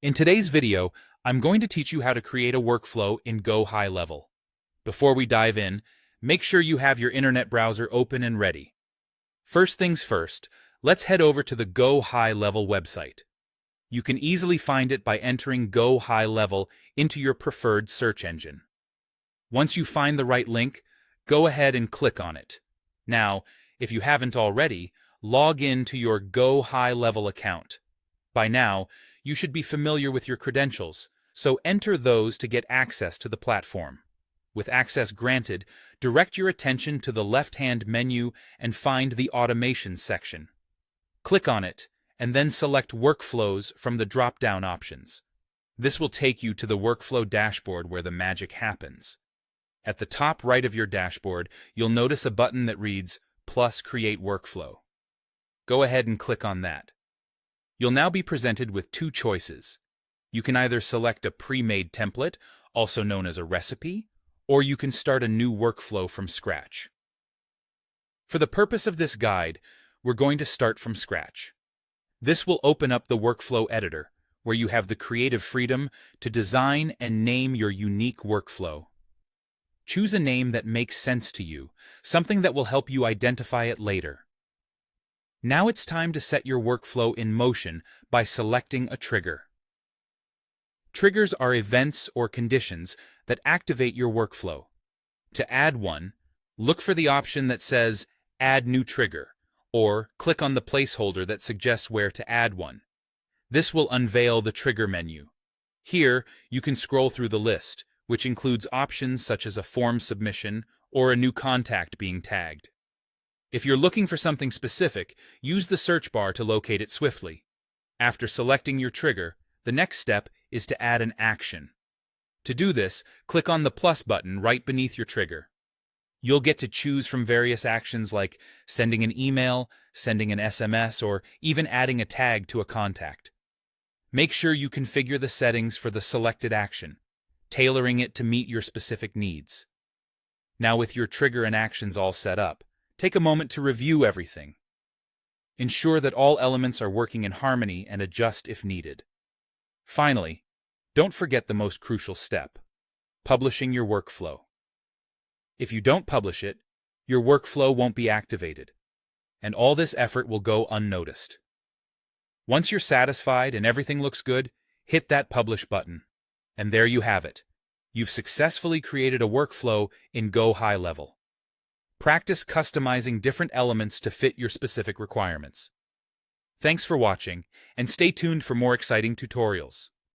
In today's video, I'm going to teach you how to create a workflow in Go High Level. Before we dive in, make sure you have your internet browser open and ready. First things first, let's head over to the Go High Level website. You can easily find it by entering Go High Level into your preferred search engine. Once you find the right link, go ahead and click on it. Now, if you haven't already, log in to your Go High Level account. By now, you should be familiar with your credentials, so enter those to get access to the platform. With access granted, direct your attention to the left-hand menu and find the Automation section. Click on it, and then select Workflows from the drop-down options. This will take you to the Workflow dashboard where the magic happens. At the top right of your dashboard, you'll notice a button that reads Plus Create Workflow. Go ahead and click on that. You'll now be presented with two choices. You can either select a pre-made template, also known as a recipe, or you can start a new workflow from scratch. For the purpose of this guide, we're going to start from scratch. This will open up the workflow editor, where you have the creative freedom to design and name your unique workflow. Choose a name that makes sense to you, something that will help you identify it later. Now it's time to set your workflow in motion by selecting a trigger. Triggers are events or conditions that activate your workflow. To add one, look for the option that says Add New Trigger, or click on the placeholder that suggests where to add one. This will unveil the trigger menu. Here, you can scroll through the list, which includes options such as a form submission or a new contact being tagged. If you're looking for something specific, use the search bar to locate it swiftly. After selecting your trigger, the next step is to add an action. To do this, click on the plus button right beneath your trigger. You'll get to choose from various actions like sending an email, sending an SMS, or even adding a tag to a contact. Make sure you configure the settings for the selected action, tailoring it to meet your specific needs. Now with your trigger and actions all set up, take a moment to review everything. Ensure that all elements are working in harmony and adjust if needed. Finally, don't forget the most crucial step: publishing your workflow. If you don't publish it, your workflow won't be activated, and all this effort will go unnoticed. Once you're satisfied and everything looks good, hit that Publish button. And there you have it. You've successfully created a workflow in Go High Level. Practice customizing different elements to fit your specific requirements. Thanks for watching, and stay tuned for more exciting tutorials.